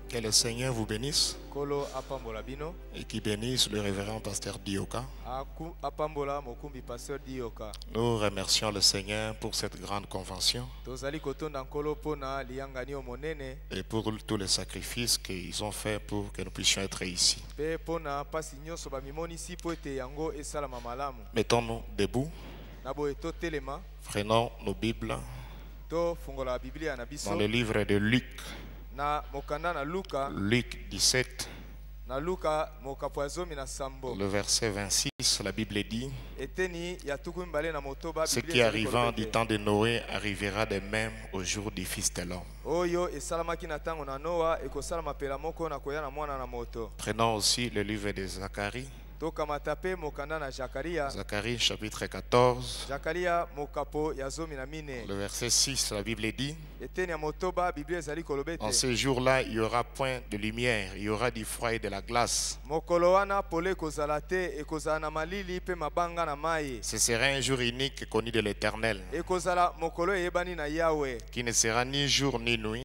Que le Seigneur vous bénisse Kolo apambola bino. et qui bénisse le révérend pasteur Dioka. Apambola mokumbi pasteur Dioka. Nous remercions le Seigneur pour cette grande convention Tozali kotonda nkolo pona liyangani omonene. et pour tous les sacrifices qu'ils ont fait pour que nous puissions être ici. Pe pona pasi nyonso ba mimoni si po ete yango esalama malamu. Mettons-nous debout, Nabo eto telema. prenons nos Bibles To fungola Biblia na biso. dans le livre de Luc, Na mokanda na Luka. Luc 17, Na Luka mokapoazomi na sambo. le verset 26, la Bible dit: Eteni ya tuku mbale na motoba ce Biblia. qui arrivant du temps de Noé arrivera de même au jour du Fils de l'homme. Oyo esalamaki na tango na Noa ekosalama pela moko na koya na mwana na moto. Prenons aussi le livre de Zacharie, Tokamata pe mokanda na Zakaria. Zacharie chapitre 14, Zakaria mokapo ya zomi na mine. le verset 6, la Bible dit: Eteni ya motoba Biblia ezali kolobete. en ce jour-là, il n'y aura point de lumière, il y aura du froid et de la glace. Mokolo wana pole kozala te ekozala na malili pe mabanga na mai. Ce sera un jour unique connu de l'Éternel, Ekozala mokolo eyebani na Yahweh. qui ne sera ni jour ni nuit.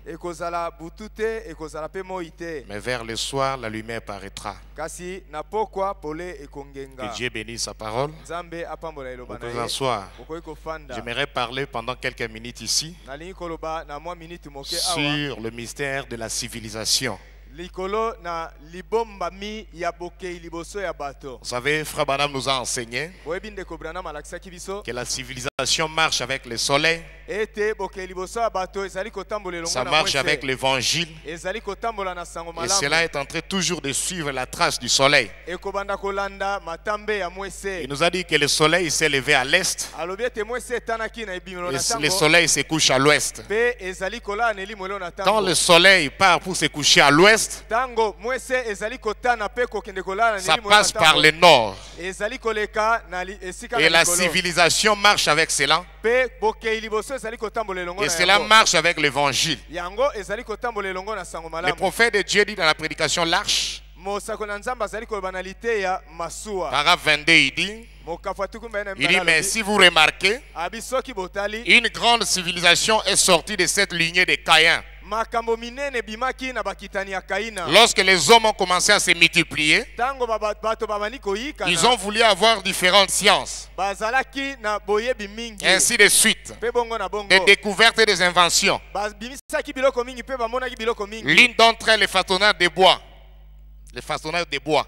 Ekozala butute ekozala pe moite. Mais vers le soir, la lumière paraîtra. Kasi na pokwa pole Que ekongenga. Dieu bénisse sa parole. Nzambe apambola Vous eloba na pouvez ye. asseoir. Okoki kofanda. J'aimerais parler pendant quelques minutes ici Nalingi koloba na mwa minute moke awa. sur le mystère de la civilisation. Likolo na libombami ya bokei liboso ya bato. Vous savez, Frère Branham nous a enseigné Oyebi ndeko Branham alakisaki biso que la civilisation marche avec le soleil, ete bokei liboso ya bato ezali kotambola elongo ça na marche mwese. avec l'évangile. Ezali kotambola na sango Et cela malamu. est en train toujours de suivre la trace du soleil. Ekobanda kolanda matambe ya Il mwese. nous a dit que le soleil s'est levé à l'est Alobi ete mwese etanaki na ebimelo et na le tango. soleil se couche à l'ouest. Pe ezali kolala na elimo elo na Quand tango. le soleil part pour se coucher à l'ouest, Tango mwese ezali kotana pe kokende kolala na ça elimo elo na passe par tango. le nord. Ezali koleka na esika Et na la likolo. civilisation marche avec cela. Pe bokei liboso ezali kotambola elongo Et na cela yango. marche avec l'évangile. Yango ezali kotambola elongo na sango Le malamu. prophète de Dieu dit dans la prédication L'Arche, Mosako na Nzambe azali koloba na liteya masuwa. paragraphe 22, il dit, Mokafu atukumba na mais mbala si vous remarquez, abisoki botali une grande civilisation est sortie de cette lignée de Caïn. makambo minene bimaki na bakitani ya Kaina. Lorsque les hommes ont commencé à se multiplier, Tango bato babani koyika ils ont voulu avoir différentes sciences, bazalaki na boyebi mingi. ainsi de suite, Pe bongo na bongo. des découvertes et des inventions. Bimisaki biloko mingi pe bamonaki biloko mingi. L'une d'entre elles, les façonneurs de bois. Les façonneurs de bois.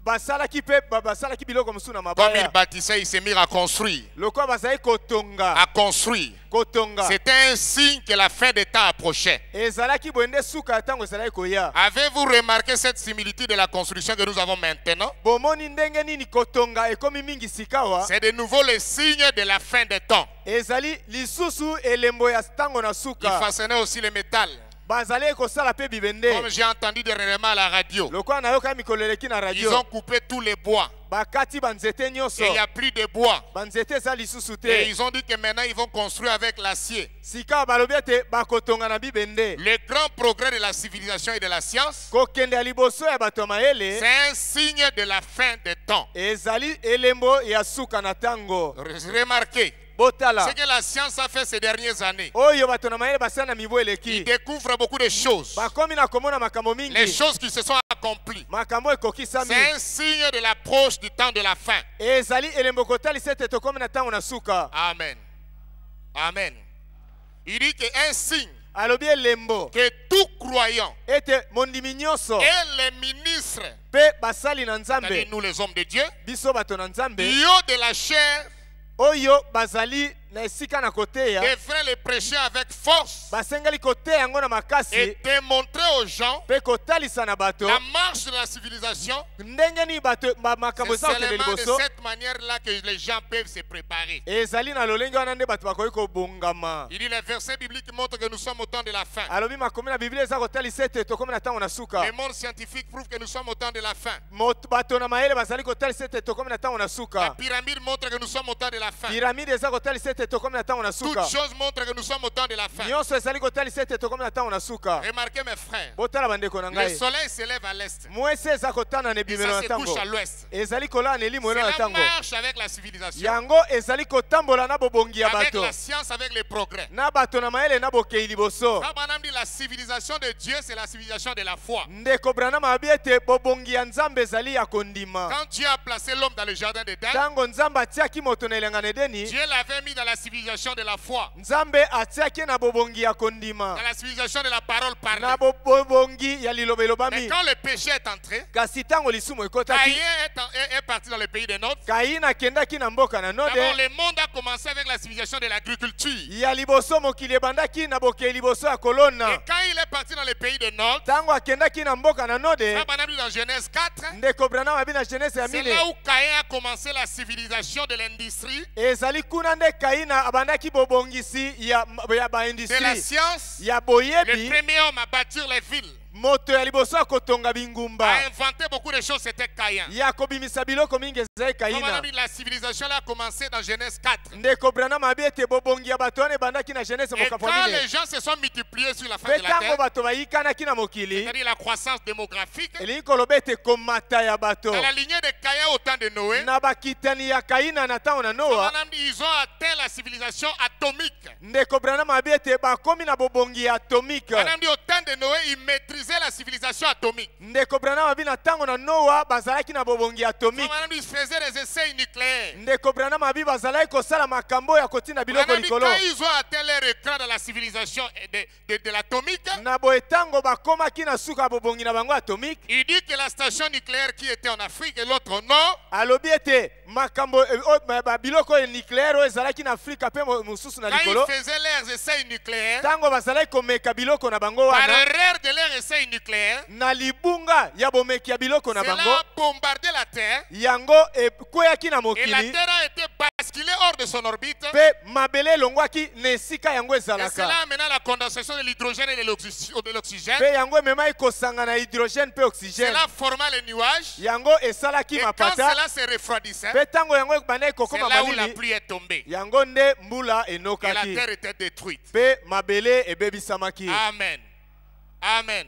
Basalaki pe basalaki biloko musu na Comme mabaya. ils bâtissaient, ils se mirent à construire. Lokwa bazali kotonga. À construire. Kotonga. C'était un signe que la fin des temps approchait. Ezalaki boende suka ya tango ezalaki koya. Avez-vous remarqué cette similitude de la construction que nous avons maintenant? Bomoni ndenge nini kotonga ekomi mingi sikawa. C'est de nouveau le signe de la fin des temps. Ezali lisusu elembo ya tango na Ils suka. façonnaient aussi le métal. Bazali kosala pe bibende. Comme j'ai entendu dernièrement à la radio. Lokwa na yoka mikolo eleki na Ils radio. ont coupé tous les bois. Bakati banzete nyonso. Et il n'y a plus de bois. Banzete eza lisusu Et te. ils ont dit que maintenant ils vont construire avec l'acier. Sika balobi ete bakotonga na bibende. Le grand progrès de la civilisation et de la science, Kokende ya liboso ya bato ya mayele. c'est un signe de la fin des temps. Ezali elembo ya suka na tango. Remarquez, Botala. ce que la science a fait ces dernières années, Oyo bato na mayele basala na mibu ils eleki. découvrent beaucoup de choses. Bakomi na komona makambo Les mingi. choses qui se sont accomplies. Makambo ekokisami. C'est un signe de l'approche du temps de la fin. Ezali elembo kotalisa ete tokomi na tango na suka. Amen. Amen. Il dit qu'un signe Alobi elembo que tout croyant ete mondimi nyonso et les ministres, pe basali na Nzambe. c'est-à-dire nous les hommes de Dieu, Biso bato na Nzambe. du haut de la chair, Oyo bazali na esika na koteya. devraient le prêcher avec force Basengeli koteya yango na makasi. et démontrer aux gens Pe kotalisa na bato. la marche de la civilisation. Ndenge ni bato makambo C'est eza okende seulement de liboso. cette manière-là que les gens peuvent se préparer. Ezali na lolenge wana nde bato bakoki kobongama. Il dit les versets bibliques montrent que nous sommes au temps de la fin. Alobi makomi na Biblia eza kotalisa ete tokomi na tango na suka. Le monde scientifique prouve que nous sommes au temps de la fin. Bato na mayele bazali kotalisa ete tokomi na tango na La suka. pyramide montre que nous sommes au temps de la fin. Piramide eza kotalisa ete ete tokomi na ntango na suka. Toutes choses montrent que nous sommes au temps de la fin. Nyonso ezali kotalisa ete tokomi na ntango na suka. Remarquez mes frères, Botala bandeko na le ngai. soleil s'élève à l'est Mwese eza kotana na et ebimelo ça na se couche ntango. à l'ouest. Ezali kolala na elimo eno na Cela ntango. marche avec la civilisation, Yango ezali kotambola na bobongi ya avec bato. la science, avec les progrès. Na bato na mayele na bokei liboso. Abraham dit la civilisation de Dieu, c'est la civilisation de la foi. Ndeko Branham abi ete bobongi ya Nzambe ezali ya kondima. Quand Dieu a placé l'homme dans le jardin d'Éden, Ntango Nzambe atiaki moto na elanga na Edeni, Dieu l'avait mis dans la civilisation de la foi, Nzambe atiaki na bobongi ya kondima. dans la civilisation de la parole parlée. Na bobongi ya liloba Mais elobami. quand le péché est entré, Kasi ntango lisumu ekotaki, Caïn est parti dans le pays des Nôtres. Kain akendaki na mboka na D'abord, Node. le monde a commencé avec la civilisation de l'agriculture. Ya liboso mokili ebandaki na bokei liboso ya Et kolona. quand il est parti dans le pays des Nôtres, Ntango akendaki na mboka na Node, Abraham dit dans Genèse 4, ndeko Branham abi na Genese ya c'est mine. là où Caïn a commencé la civilisation de l'industrie, Ezali kuna nde Kaina abandaki bobongisi ya de la baindustrie. science. Ya Le boyebi, premier homme à bâtir les villes, moto ya liboso ya kotonga a bingumba. inventé beaucoup de choses, c'était Caïn. Ya kobimisa biloko mingi ezali Kaina. Abraham dit la civilisation là a commencé dans Genèse 4. Ndeko Branham abi ete bobongi ya bato wana ebandaki na Genese Et mokapo quand mine. les gens se sont multipliés sur la fin Mpe de la ntango terre, bato bayikanaki na mokili, c'est-à-dire la croissance démographique, elingi koloba ete komata ya bato. dans la lignée de Caïn au temps de Noé, Na bakitani ya Kaina na ntango na Noa, Abraham dit ils ont atteint la civilisation atomique. ndeko Branham abi ete bakomi na bobongi ya atomike. Abraham dit au temps de Noé, ils maîtrisaient la civilisation atomique. Ndeko Branham abi na ntango na Noa bazalaki na bobongi ya atomike. Abraham dit ils faisaient des essais nucléaires. Ndeko Branham abi bazalaki kosala makambo ya kotina biloko Abraham dit likolo. quand ils ont atteint leur écran dans la civilisation de l'atomique, Na boye ntango bakomaki na suka ya bobongi na bango atomike, il dit que la station nucléaire qui était en Afrique et l'autre non, alobi ete makambo biloko ya nucléaire oyo ezalaki na Afrika mpe mosusu na quand likolo. ils faisaient leurs essais nucléaires, Ntango bazalaki komeka biloko na bango par wana, erreur de leurs essais nucléaires, na libunga ya bomeki ya biloko na cela bango, a bombardé la Terre yango ekweyaki na et la mokili, Terre a été basculée hors de son orbite. mpe mabele elongwaki na esika yango Et cela ezalaka. amena la condensation de l'hydrogène et de l'oxygène. Mpe yango ememaki kosanga na hydrogène mpe oxygène. Cela forma les nuages. Yango esalaki Et quand mapata, cela se refroidissait, mpe ntango yango ebandaki c'est kokoma là où la malili, pluie est tombée. yango nde mbula Et la enokaki, terre était détruite. mpe mabele ebebisamaki. Amen. Amen.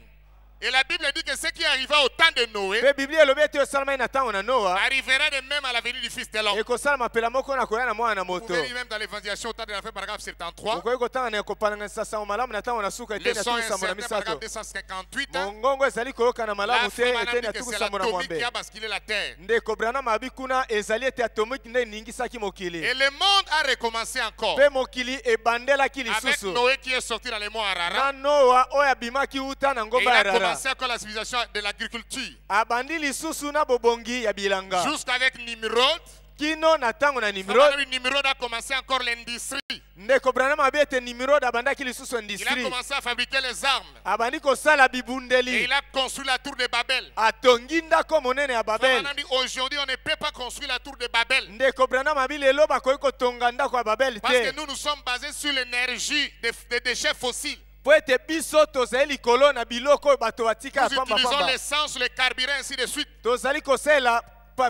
Et la Bible dit que ce qui arriva au temps de Noé Mpe biblia elobi ete esalamaki na ntango na Noa, arrivera de même à la venue du Fils de l'homme. ekosala mapela moko na koya na mwana na Vous moto. pouvez lire même dans l'évangélisation au temps de la fin, paragraphe 73. okoki kotanga na ekopanangisa sango malamu na ntango na suka Le eteni ya son tuku sambo na incertain, paragraphe misato. 258. mongongo ezali koyoka na La malamu te femme eteni dit ya que tuku c'est sambo na l'atomique qui mwambe. a basculé la terre. Ndeko Branham abi kuna ezali ete atomike nde eningisaki mokili, Et le monde a recommencé encore mpe mokili ebandelaki avec lisusu Noé qui est sorti dans les monts Ararat. na Noa oyo abimaki uta na Et il ngomba a ya Rara, commencé encore la civilisation de l'agriculture. abandi lisusu na bobongi ya bilanga Jusqu'avec Nimrod. kino na ntango na Nimrod. Nimrod a commencé encore l'industrie. Ndeko Branham abi ete Nimrod abandaki lisusu Il a industrie, commencé à fabriquer les armes. abandi kosala Et bibundeli, il a construit la tour de Babel. atongi ndako monene ya Babel. Dit aujourd'hui, on ne peut pas construire la tour de Babel. Ndeko Branham abi lelo bakoki kotonga ndako ya Babel Parce que te, nous sommes basés sur l'énergie des déchets fossiles. po ete biso tozali likolo na biloko oyo bato batika ya Nous utilisons pambapamba, l'essence, le carburant, ainsi de suite. tozali kosalela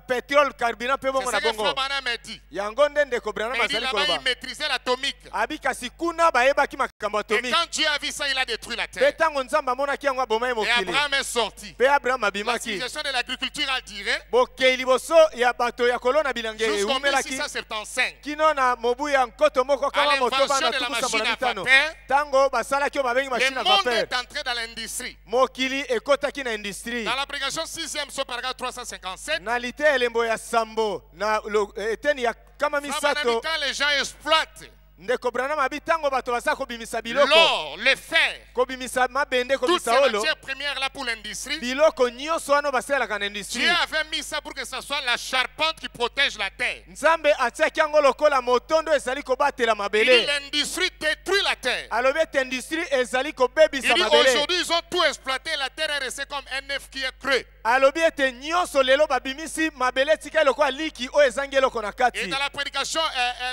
pétrole carburant mpe C'est bongo ce na que bongo. Frère Branham a dit. Yango nde Ndeko Branham Mais il dit azali là-bas, koloba, il maîtrisait l'atomique. abi kasi kuna bayebaki makambo Et atomike, quand Dieu a vu ça, il a détruit la mpe terre. ntango Nzambe amonaki yango abomai Et mokili, Abraham est sorti. mpe Abraham La abimaki. civilisation de l'agriculture a duré Bokei liboso ya bato ya kolona bilanga jusqu'en ewumelaki 1675. kino na mobu ya nkoto moko kama motoba l'invention na de la tuku machine sambo na à mitano, vapeur, ntango basalaki oyo babengi le machine à monde vapeur, est entré dans l'industrie. mokili ekotaki na industrie. Dans la prédication 6e, sur paragraphe 357, Na lite elembo ya sambo na eteni ya kama misato, quand les gens exploitent Ndeko Branham abi ntango bato basala kobimisa biloko, l'or, le fer, kobimisa mabende, toutes ces kobimisa olo, matières premières là pour l'industrie, biloko nyonso wana basalelaka na industrie, Dieu avait mis ça pour que ce soit la charpente qui protège la terre. Nzambe atiaki yango lokola motondo ezali kobatela Il dit mabele. l'industrie détruit la terre. Alobi ete industrie ezali Il kobebisa dit mabele. aujourd'hui ils ont tout exploité, la terre est restée comme un œuf qui est creux. Alobi ete nyonso lelo babimisi mabele tika lokola liki oyo ezangi eloko na Et kati. dans la prédication,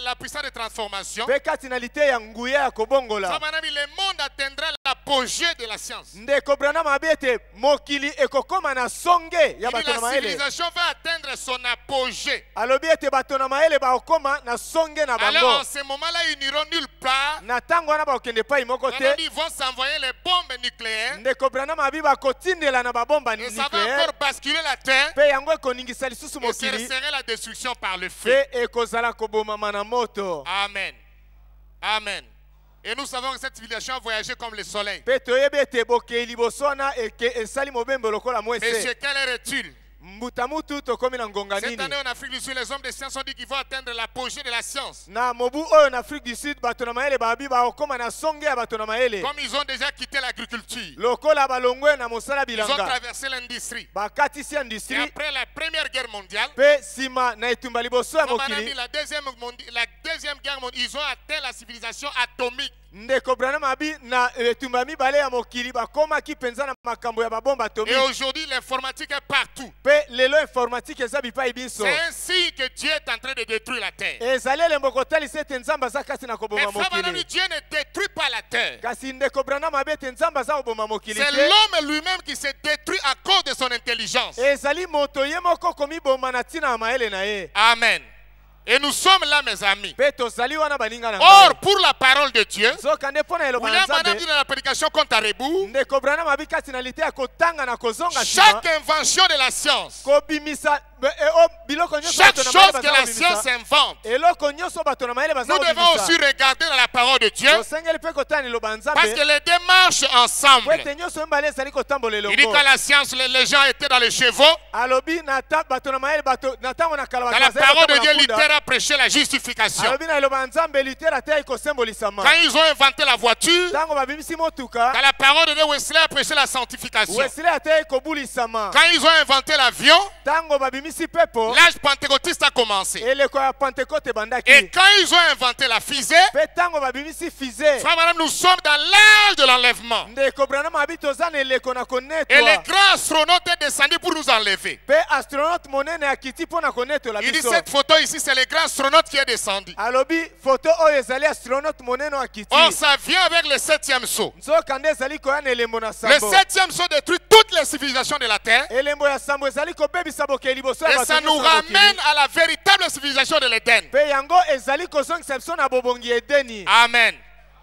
la puissance de transformation, Pe Pe kati na lite ya nguya ya kobongola. Le monde atteindra l'apogée de la science. Ndeko Branham abiete mokili ekokoma na songe ya bato na La maele. civilisation va atteindre son apogée. Alobi ete bato na maele baokoma na songe na Alors bango. en ce moment-là, ils n'iront nulle part. Na tango wana baokende pai moko te. Ils vont s'envoyer les bombes nucléaires. Ndeko Branham abi bakotindela na babomba Et ça va nucléaire. encore basculer la terre. Pe yango ekoningisa lisusu Et ce mokili. serait la destruction par le feu. Pe ekozala kobomama na moto. Amen. Amen. Et nous savons que cette civilisation a voyagé comme le soleil. Pe toyebi ete bokei liboso wana esali mobembe lokola mwese. Monsieur, quelle heure est-il? Mbutamutu tokomi na ngonga Cette nini. année en Afrique du Sud, les hommes de science ont dit qu'ils vont atteindre l'apogée de la science. Na mobu oyo na Afrique du Sud bato na maele babi baokoma na songe ya bato na maele. Comme ils ont déjà quitté l'agriculture, Lokola balongwe na mosala ils ont bilanga. traversé l'industrie. Bakatisi Et industrie. après la Première Guerre mondiale, Pe sima na etumba liboso ya comme on a dit, mokili. la deuxième guerre mondiale, ils ont atteint la civilisation atomique. Ndeko Branham abi na etumba mibale ya mokili bakomaki penza na makambo ya babomba Et atomique. aujourd'hui, l'informatique est partout. Pe lelo informatique eza bipai biso. C'est ainsi que Dieu est en train de détruire la terre. Ezali elembo kotalisa ete nzambe aza kasi na Mais koboma frère, madame, mokili. Dieu ne détruit pas la terre. Kasi ndeko Branham abi ete nzambe aza koboma mokili C'est te. l'homme lui-même qui se détruit à cause de son intelligence. Ezali moto ye moko komiboma na ntina ya maele na ye. Amen. Et nous sommes là, mes amis. Pe tozali wana baninga na Or, pour la parole de Dieu, zokande mpo na eloba na William Branham dit nzambe. dans la prédication contre à rebours, Ndeko Branham abi kati na lite ya kotanga na kozonga nsima. chaque invention de la science, Kobimisa biloko nyonso chaque bato na chose maele que la baza science kobimisa. invente, Eloko nyonso bato na maele baza nous devons aussi kobimisa. regarder dans la parole de Dieu, Tosengeli mpe kotala na eloba na parce nzambe. que les deux marchent Po ensemble. ete nyonso mibale ezali kotambola Il dit elongo. qu'à la science, les gens étaient dans les chevaux. Alobi na bato na maele bato na ntango na kala Dans bato la bazali parole de kotambola Dieu, mpunda. Luther a prêché la justification. Alobi na eloba na nzambe litera te ikosembolisama. Quand ils ont inventé la voiture, Ntango babimisi motuka. dans la parole de Dieu, Wesley a prêché la sanctification. Wesley ate ikobulisama. Quand ils ont inventé l'avion, Ntango babimisi pepo. l'âge pentecôtiste a commencé. Eleko ya Pentecôte ebandaki. Et quand ils ont inventé la fusée, Pe ntango babimisi fusée. frère, madame, nous sommes dans l'âge de l'enlèvement. Ndeko Branham abi toza na eleko na Et konetwa. le grand astronaute est descendu pour nous enlever. Pe astronaute monene akiti mpo na konetola Il dit biso. cette photo ici, c'est le grand astronaute qui est descendu. Alobi photo oyo ezali astronaute monene akiti. Or, ça vient avec le 7e saut. Nzokande ezali koya na elembo na Le sambo. 7e saut détruit toutes les civilisations de la terre. Elembo ya sambo ezali kobebisa bokeli liboso ya Et bato ça nous nyonso ya mokili. ramène à la véritable civilisation de l'Éden. Pe yango ezali kozongisa biso na bobongi edeni. Amen.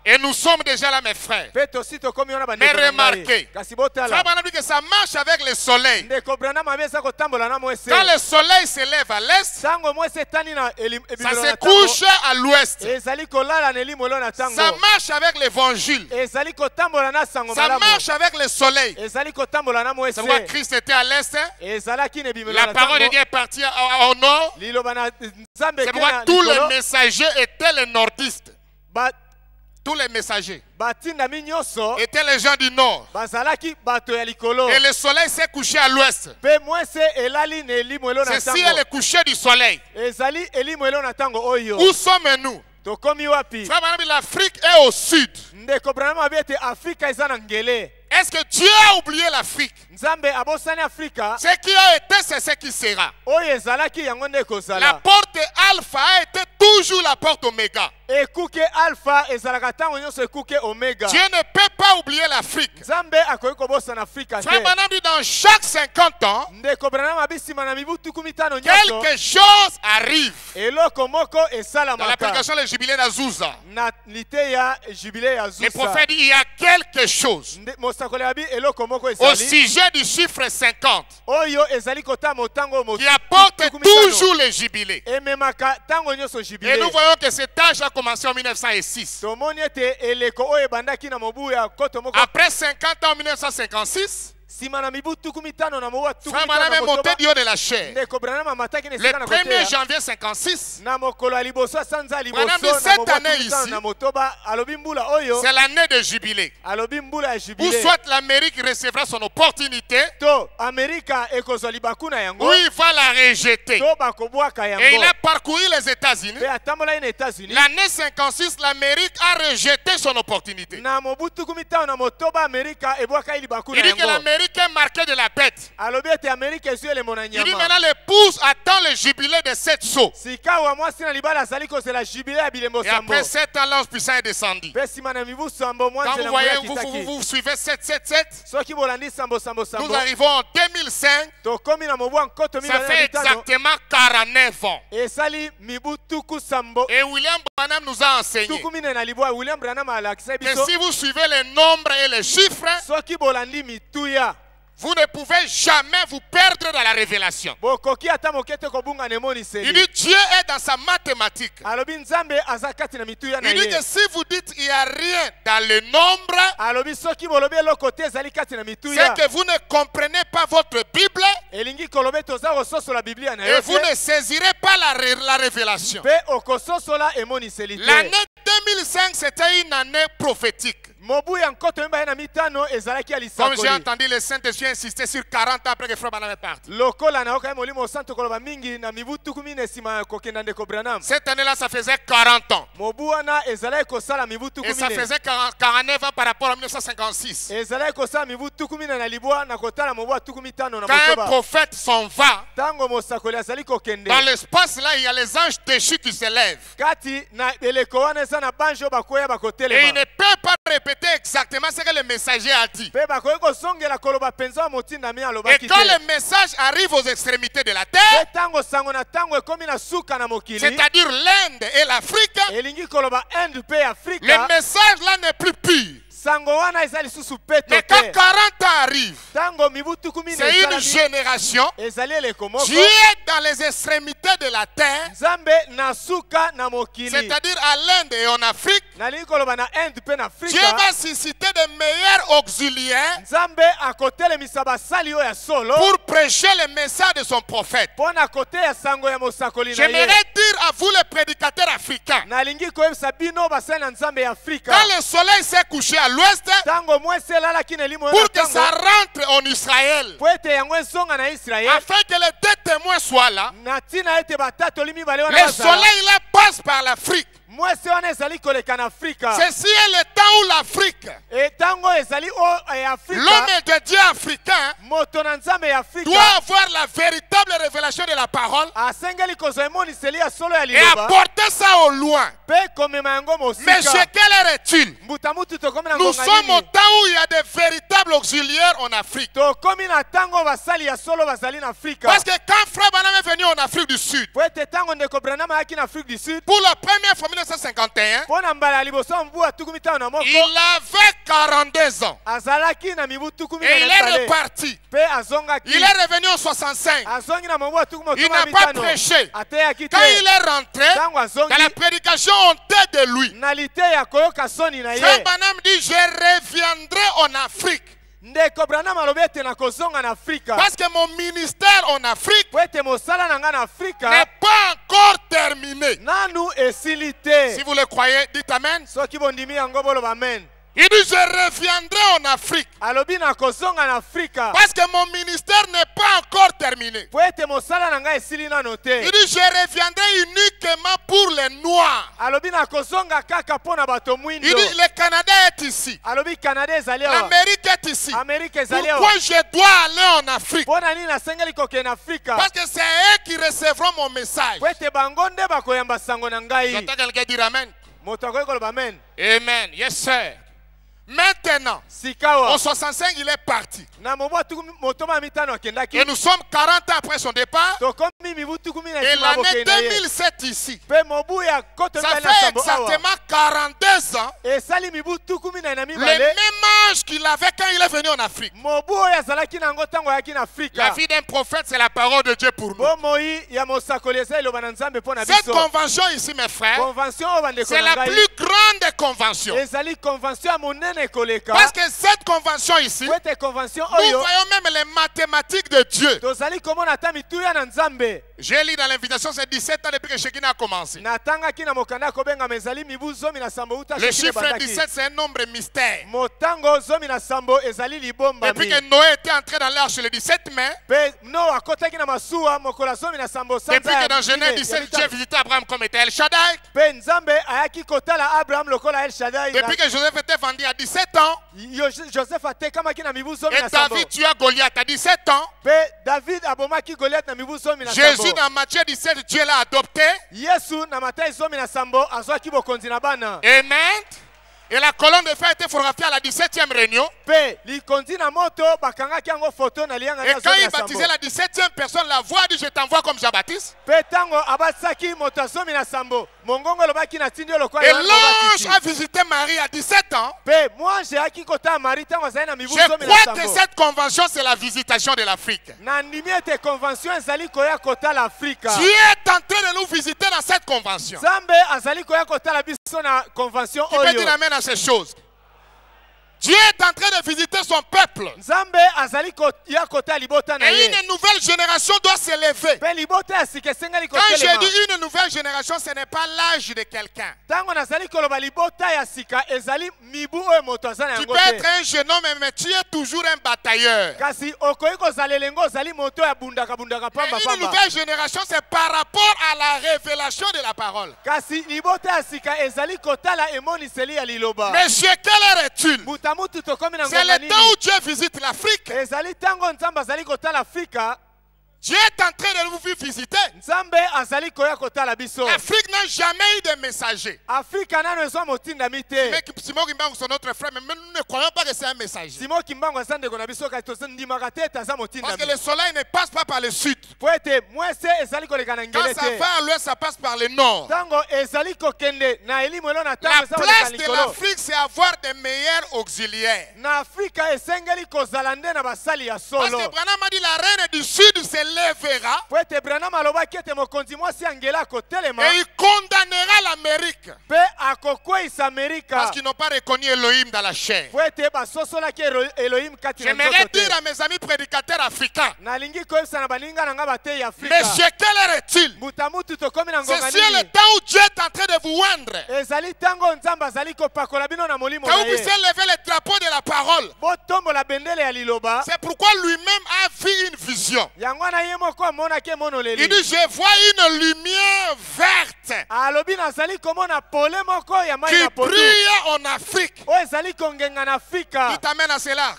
Et nous sommes déjà là, mes frères. Pe tosi tokomi wana Mais bandeko na ngai. remarquez, Kasi botala. Frère Branham dit que ça marche avec le soleil. Ndeko Branham abi eza kotambola na mwese. Quand le soleil se lève à l'est, Tango mwese etani na ça ebimelo se na couche tango. à l'ouest. Ezali kolala na elimolo na tango. Ça marche avec l'évangile. Ezali kotambola na sango Ça malamu. marche avec le soleil. Ezali kotambola na mwese. C'est pourquoi Christ était à l'est. Ezalaki na ebimelo La na parole de tango. Dieu est partie au nord. Liloba na nzambe C'est ke pourquoi na tous les likolo. messagers étaient les nordistes. Ba- Tous les messagers batindami nyonso étaient les gens du nord. bazalaki bato ya likolo. Et le soleil s'est couché à l'ouest. Pe mwese elali na elimwelo na Ceci est le tango. coucher du soleil. Ezali elimwelo na tango oyo. Où sommes-nous? Tokomi wapi? Frère Branham, l'Afrique est au sud. Ndeko Branham abi ete Afrika eza na ngele. Est-ce que Dieu a oublié l'Afrique? Nzambe abosani Afrika. Ce qui a été, c'est ce qui sera. Oyo ezalaki yango nde La ekozala. porte alpha a été toujours la porte oméga. Ekuke alpha ezalaka ntango nyonso ekuke omega. Dieu ne peut pas oublier l'Afrique. Nzambe akoki kobosana Afrika te. Frère Branham dit dans chaque 50 ans, Ndeko Branham abi nsima na mibu tuku mitano nyonso. quelque chose arrive. Eloko moko Dans la esalamaka. prédication du jubilé d'Azusa, Na lite ya jubile ya le Zusa. prophète dit il y a quelque chose. Mosakoli abi eloko moko Au ezali. sujet du chiffre 50 Oyo ezali kota motango qui apporte tuku mitano. toujours le jubilé. Ememaka tango nyonso Et jubile. nous voyons que cet âge a commencé en 1906. Tomoni ete eleko oyo ebandaki na mobu ya koto moko. Après 50 ans en 1956, Sima na mibu tuku mitano na mobu tuku Frère Branham est mitano. monté du haut de la chair. Ndeko Branham amataki na Le esika na 1er koteya. janvier 56, Na mokolo ya liboso asanza Branham dit liboso na cette mobu année tuku mitano ici, na motoba alobi mbula oyo. c'est l'année de jubilé. Alobi mbula ya Où jubile. soit l'Amérique recevra son opportunité, To Amerika ekozwa libaku na yango. ou il va la rejeter. To bakobwaka Et il yango. a parcouru les États-Unis. Pe atambola na États-Unis. L'année 56, l'Amérique a rejeté son opportunité. Na mobu tuku mitano na motoba Amerika ebwaka libaku na Il dit que yango. l'Amérique l'Amérique est marquée de la bête. alobi ete Amerika ezwi elemo na Il dit nyama. maintenant l'épouse attend le jubilé de 7 sceaux. Sikawa mwasi na libala azali kozela jubile ya bilembo Et sambo. après 7 ans, l'ange puissant est descendu. Mpe nsima na mibu sambo Quand mwanze vous na voyez, moya kitaki. vous suivez 7. Soki bolandi sambo sambo Nous sambo. arrivons en 2005. Tokomi na mobu ya nkoto Ça mibale na fait mitano. exactement 49 ans. Esali mibu tuku sambo. Et William Branham nous a enseigné Tuku mine na libwa William Branham alakisa que biso. si vous suivez les nombres et les chiffres, Soki bolandi mituya. vous ne pouvez jamais vous perdre dans la révélation. Bokoki ata moke te kobunga ne Il moniseli. dit Dieu est dans sa mathématique. Alobi nzambe aza kati na mituya na Il dit ye. que si vous dites il n'y a rien dans le nombre, Alobi soki bolobi eloko te ezali kati na mituya. c'est que vous ne comprenez pas votre Bible Elingi kolobe toza kososola Biblia na et yo vous te. ne saisirez pas la révélation. Mpe okososola emoniseli te. L'année 2005, c'était une année prophétique. Mobu ya nkoto mibale na mitano ezalaki ya Comme j'ai lisakoli. entendu le Saint-Esprit insister sur 40 ans après que Frère Branham est parti. Lokola na oka molimo santo koloba mingi na mibu tuku mine nsima ya kokenda ndeko Branham. Cette année-là, ça faisait 40 ans. Mobu wana ezalaki kosala mibu tuku Et ça mine. faisait 49 ans par rapport à 1956. Ezalaki kosala mibu tuku mine na libwa na kotala mobu ya tuku mitano na Quand un motoba. prophète s'en va, Tango mosakoli azali kokende. dans l'espace là, il y a les anges déchus qui se lèvent. Kati na eleko wana eza na banjo bakoya Et il bakotelema. ne peut pas répéter exactement ce que le messager a dit. Mpe bakoki kozongela koloba penza wa motindami Et alobaki quand te. le message arrive aux extrémités de la terre, Mpe tango sango na tango ekomi na suka na mokili. c'est-à-dire l'Inde et l'Afrique, Elingi koloba Inde mpe le Afrika. message là n'est plus pur. Sango wana eza lisusu peto Mais quand te. 40 ans arrivent, Tango mibu tuku mine c'est une esalami, génération. ezali eleko moko. Dieu est dans les extrémités de la terre, Nzambe na suka na mokili. c'est-à-dire à l'Inde et en Afrique. Nalingi koloba na Inde mpe na Dieu Afrika. va susciter de meilleurs auxiliaires Nzambe akotelemisa basali oyo ya solo. pour prêcher le message de son prophète. Mpo na koteya sango ya mosakoli na J'aimerais ye. dire à vous les prédicateurs africains, Nalingi koyebisa bino basali na Nzambe ya Afrika. quand le soleil s'est couché à l'ouest, Tango mwesi elalaki na elimo pour na que ça tango. rentre en Israël, Po ete yango ezonga na Israel. afin que les deux témoins soient là, Na ntina ete batatoli mibale wana le bazala. soleil là passe par l'Afrique. Mwesi wana ezali koleka na Afrika. Ceci est le temps où l'Afrique, E tango ezali o ya Afrika. l'homme de Dieu africain, Moto na Nzambe ya Afrika. doit avoir la véritable révélation de la parole Asengeli kozwa emoniseli ya solo ya et liloba. apporter ça au loin. Mpe komema yango Mais chez mosika. quelle heure est-il? Mbutamutu tokomi na Nous ngonga sommes au nini. temps où il y a des véritables auxiliaires en Afrique. Tokomi na tango basali ya solo bazali na Afrika. Parce que quand Frère Branham est venu en Afrique du Sud, Po ete tango ndeko Branham ayaki na Afrique du Sud. pour la première fois en 1951, Mpo na mbala ya liboso ya mbu ya tuku mitano na moko. il avait 42 ans. Azalaki na mibu tuku Et minene il est sale. reparti. Mpe azongaki. Il est revenu en 65. Azongi na mobu ya tuku Il motoma n'a pas mitano. prêché. Ateyaki te. Quand il est rentré, Tango dans la azongi. prédication honteux de lui, Na lite ya koyoka soni na Frère ye. Branham dit, je reviendrai en Afrique. Ndeko Branham alobi ete na kozonga na Afrika. Parce que mon ministère en Afrique Po ete mosala na nga na n'est Afrika. pas encore terminé. Nanu esili te. Si vous le croyez, dites Amen. Soki bondimi yango boloba amen. Il dit, je reviendrai en Afrique. Alobi na kozonga na Afrika. Parce que mon ministère n'est pas encore terminé. Po ete mosala na nga esili nano te. Il dit, je reviendrai uniquement pour les Noirs. Alobi na kozonga kaka mpo na bato mwindo. Il dit, le Canada est ici. Alobi Canada ezali awa. L'Amérique est ici. Amerika ezali awa. Pourquoi je dois aller en Afrique? Mpo na nini nasengeli kokende na Afrika? Parce que c'est eux qui recevront mon message. Po ete bango nde bakoyamba sango na ngai. J'entends quelqu'un dire Amen. Moto akoki koloba amen. Amen. Yes, sir. Maintenant, Sikawa. en 65, il est parti. Na mobu ya tuku motoma mitano akendaki. Et nous sommes 40 ans après son départ. Tokomi mibu tuku mina Et esima l'année bokende na ye. 2007 ici, Mpe mobu ya koto ça mibale na fait sambo awa. exactement 42 ans. Esali mibu tuku mina na Le mibale. même âge qu'il avait quand il est venu en Afrique. Mobu oyo azalaki nango ntango ayaki na La Afrika. vie d'un prophète, c'est la parole de Dieu pour nous. Bomoi ya mosakoli eza eloba na Nzambe mpo na Cette biso. convention ici, mes frères, Convention oyo bandeko c'est na la ngai. plus grande convention. Ezali convention ya monene koleka. Parce que cette convention ici, Po ete convention nous oyo voyons même les mathématiques de Dieu. tozali komona ata mituya na Nzambe. J'ai lu dans l'invitation, c'est 17 ans depuis que Shekinah a commencé. Natangaki na mokanda kobengama ezali mibu zomi na sambo uta Le Shekina chiffre ebandaki. 17, c'est un nombre mystère. Motango zomi na sambo ezali libombami. Depuis que Noé était entré dans l'arche le 17 mai, Pe Noa akotaki na masuwa mokola zomi na sambo sanza depuis que ya dans Genèse mine, 17, ya Dieu mitano. visitait Abraham comme était El Shaddai, Pe Nzambe ayaki kotala Abraham lokola El Shaddai. depuis que Joseph était vendu à 17 17 ans. Joseph atekamaki na mibu zomi Et na sambo. David tua Goliath à 17 ans. Pe David abomaki Goliath na mibu zomi na sambo. Jésus dans Matthieu 17, Dieu l'a adopté. Yesu na Matthieu zomi na sambo azwaki bokonzi na bana. Amen. Et la colonne de feu a été photographiée à la 17e réunion. Pe likonzi na moto bakangaki yango photo na lianga Et na quand zomi il na sambo. baptisait la 17e personne, la voix dit je t'envoie comme Jean-Baptiste. Pe tango abatsaki moto zomi na sambo. Mongongo lobaki na tindio lokwa. Et l'ange a visité Marie à 17 ans. Pe moi j'ai aki kota Marie tango zali na mibu Je zomi na crois que sambo. cette convention c'est la visitation de l'Afrique. Na ndimi ete convention ezali koya kota l'Afrique. Dieu est en train de nous visiter dans cette convention. Zambe azali koya kota la biso na convention Tu peux oyo. dire amen à ces choses. Dieu est en train de visiter son peuple. Nzambe azali koya kota libota na Et ye. une nouvelle génération doit s'élever. Pe libota ya sika esengeli Quand j'ai kotelema. dit une nouvelle génération, ce n'est pas l'âge de quelqu'un. Tango nazali koloba libota ya sika ezali mibu oyo moto aza na Tu yango peux te. être un jeune homme, mais tu es toujours un batailleur. Kasi okoki kozala elengo ozali moto ya bundaka pamba Et une pamba. nouvelle génération, c'est par rapport à la révélation de la parole. Kasi libota ya sika ezali kotala emoniseli ya liloba. Monsieur, quelle heure est-il? Buta mutu tokomi na C'est ngonga le temps nini. où Dieu visite l'Afrique. Ezali tango nzambe azali kotala Afrika. Dieu est en train de vous visiter. Nzambe azali koya kotala biso. L'Afrique n'a jamais eu de messager. Afrika nano ezwa motindami te. Mais Simon Kimbangu, c'est notre frère, mais nous ne croyons pas que c'est un messager. Simon Kimbangu aza ndeko na biso kasi tozondimaka te ete aza Parce motindami. que le soleil ne passe pas par le sud. Po ete mwese ezali koleka na Quand ngele ça te. va à l'ouest, ça passe par le nord. Tango ezali kokende na elimu elo na La tango eza koleka place de likolo. l'Afrique, c'est avoir des meilleurs auxiliaires. Na Afrika esengeli kozala nde na basali ya Parce solo. que Branham a dit la reine du sud se lèvera Po ete Branham alobaki ete mokonzi mwasi angela akotelema et il condamnera l'Amérique. mpe akokweyisa Amerika. Parce qu'ils n'ont pas reconnu Elohim dans la chair. Po ete basosolaki Elohim kati na J'aimerais nzoto te. dire à mes amis prédicateurs africains, Nalingi koyebisa na baninga na nga batei ya Afrika. Monsieur, quelle heure est-il? Mutamutu tokomi na ngonga C'est sur le nini. temps où Dieu est en train de vous oindre. Ezali tango nzambe azali kopakola bino na molimo Que na vous ye. puissiez lever le drapeau de la parole. Botombola bendele ya liloba. C'est pourquoi lui-même a vu une vision. Yango na ye moko amonaki Il emonoleli. dit, je vois une lumière verte Alobi nazali komona pole moko ya mai qui na pondu. brille en Afrique. Oyo ezali kongenga na Afrika. Qui t'amène à cela.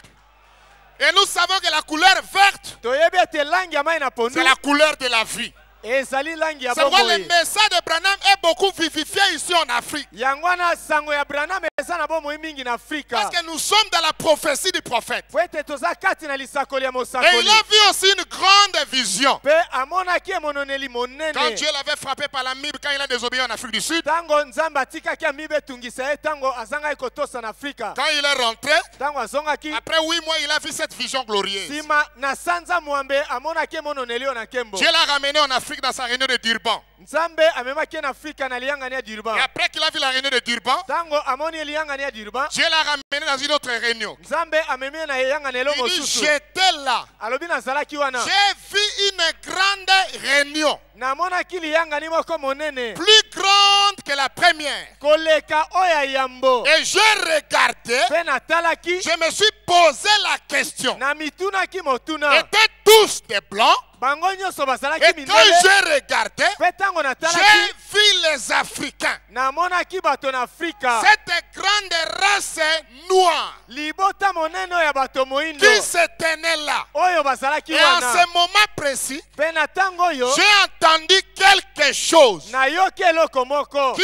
Et nous savons que la couleur verte, Toyebi ete langi ya mai na pondu. c'est la couleur de la vie. Ezali langi ya C'est pourquoi le bomoi. message de Branham est beaucoup vivifié ici en Afrique. Yango wana sango ya Branham eza na bomoi mingi na Afrika. Parce que nous sommes dans la prophétie du prophète. Po ete toza kati na lisakoli ya Et il mosakoli. a vu aussi une grande vision. Pe amonaki emononeli Quand monene. Dieu l'avait frappé par la Bible, quand il a désobéi en Afrique du Sud, Tango nzambe atikaki amibe etungisa ye tango azangaki kotosa na Afrika. quand il est rentré, Tango azongaki après 8 mois, il a vu cette vision glorieuse. sima na sanza mwambe amonaki emononeli oyo na nkembo. Dieu l'a ramené en Afrique dans sa réunion de Durban. Nzambe amemaki na Afrika na liyangani ya Durban. Et après qu'il a vu la réunion de Durban, Tango amoni liyangani ya Durban. Dieu l'a ramené dans une autre réunion. Nzambe amemi na yangani elo Il dit, mosusu. j'étais là. Alobi nazalaki wana. J'ai vu une grande réunion, Namonaki liyangani moko monene. plus grande que la première. Koleka oya yambo. Et j'ai regardé, Pe natalaki. je me suis posé la question. Na mitunaki motuna. Étaient tous des blancs. Bango nyonso bazalaki Et quand mindele. j'ai regardé, Pe tango natalaki. j'ai vu les Africains. Namonaki bato na Afrika. Cette grande race noire Libota monene ya bato moindo. qui se tenait là. Oyo bazalaki Et en wana. ce moment précis, Pe na tango yo. j'ai entendu quelque chose Nayoki eloko moko. qui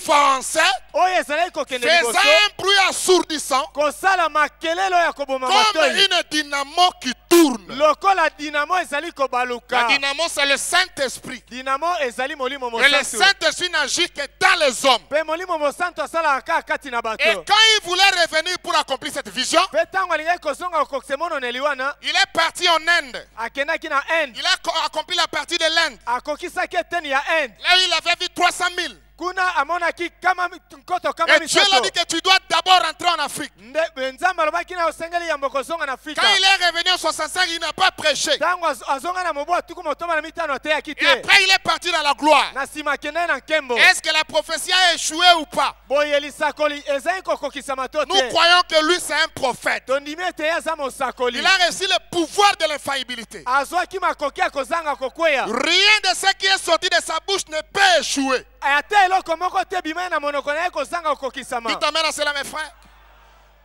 avançait, Oyo ezalaki kokende faisant liboso. un bruit assourdissant, Kosala makelelo ya koboma comme matoi. une dynamo qui tourne. Lokola dinamo ezali La kobaluka. dynamo, c'est le Saint-Esprit. Dinamo ezali molimo Et le mosantu. Saint-Esprit n'agit que dans les hommes. Pe molimo mosantu asalaka kaka kati na Et bato. quand il voulait revenir pour accomplir cette vision, Pe tango alingaki kozonga kokokisa emononeli wana. il est parti en Inde. Akendaki na Inde. Il a accompli la partie de l'Inde. Akokisaki eteni ya Inde. Là, il avait vu 300 000. Kuna amonaki kama nkoto kama Et Dieu l'a misato. dit que tu dois d'abord rentrer en Afrique. Nzambe alobaki na osengeli yambo kozonga na Afrika. Quand il est revenu en 65, il n'a pas prêché. Tango azonga na mobu atuku motoba na mitano ateyaki Et te. après, il est parti dans la gloire. Na nsima akendaki na nkembo. Est-ce que la prophétie a échoué ou pas? Boye lisakoli ezali kokokisa mato Nous te. croyons que lui, c'est un prophète. Tondimi ete ye aza mosakoli. Il a reçu le pouvoir de l'infaillibilité. Azwaki makoki ya kozanga kokweya. Rien de ce qui est sorti de sa bouche ne peut échouer. Ata eloko moko te bimai na monoko na ye kozanga kokisama. Dites amen à cela, mes frères.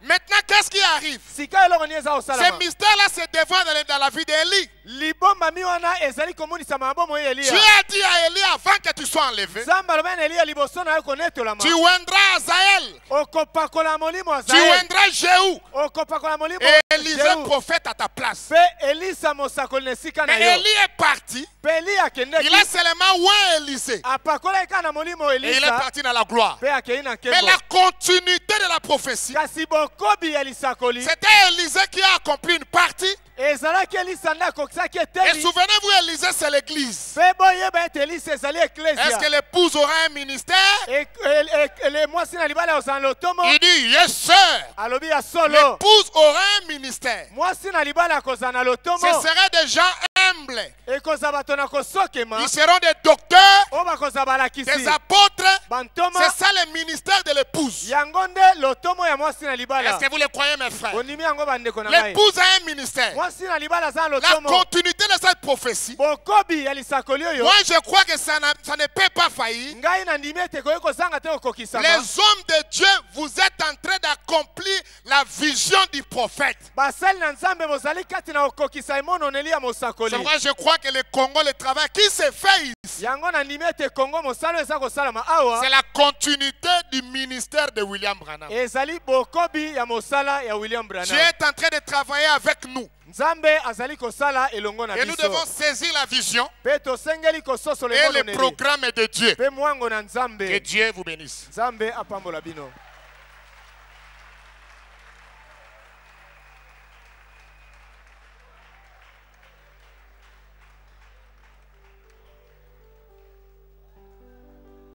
Maintenant, qu'est-ce qui arrive? Sika eloko ni eza Ce osalama. mystère-là se dévoile dans la vie d'Élie. Libombami wana ezali komonisa mabomo ya Elia. Dieu a dit à Élie avant que tu sois enlevé, Nzambe alobi na Elia liboso na yo konetolama. tu oindras Azaël, Okopakola molimo tu Azael. oindras Jéhu, Okopakola molimo et Élisée Jéhu. prophète à ta place. Pe Elisa mosakoli na esika na Mais yo. Élie est parti, Pe Eli akendeki. il a seulement oué Élisée, Apakola eka na molimo et il est Elisa. parti dans la gloire. Pe akei na Mais nkembo. la continuité de la prophétie, Kasi bokobi ya lisakoli. c'était Élisée qui a accompli une partie. Ezalaki Elisa nde akokisaki Et eteli. souvenez-vous, Élisée, c'est l'église. Pe boyeba ete Elisa ezali eklesia. Est-ce que l'épouse aura un ministère? Mwasi na libala ozala na lotomo. Il dit, yes, sir. Alobi ya solo. L'épouse aura un ministère. Mwasi na libala akozala na lotomo. Ce seraient des gens humbles. Ekozala bato na kosokema. Ils seront des docteurs, Oyo bakozala balakisi. des apôtres. Bantoma. C'est ça le ministère de l'épouse. Yango nde lotomo ya mwasi na libala. Est-ce que vous le croyez, mes frères? Ondimi yango bandeko na ngai. L'épouse a un ministère. Mwasi na libala aza na La lotomo. continuité de cette prophétie, Bokobi ya lisakoli oyo. moi je crois que ça ne peut pas faillir. Ngai na ndimi ete koki kozanga te kokokisama. Les hommes de Dieu, vous êtes en train d'accomplir la vision du prophète. Basali na Nzambe bozali kati na kokokisa emononeli ya mosakoli. C'est pourquoi je crois que le Congo, le travail qui se fait ici, Yango na ndimi ete Kongo mosala eza kosalama awa. c'est la continuité du ministère de William Branham. Ezali bokobi ya mosala ya William Branham. Dieu est en train de travailler avec nous. Nzambe azali kosala elongo na Et nous biso. devons saisir la vision Pe tosengeli kososola et le emononeli. programme de Dieu. Pe mwango na Que Nzambe. Dieu vous bénisse. Nzambe apambola bino.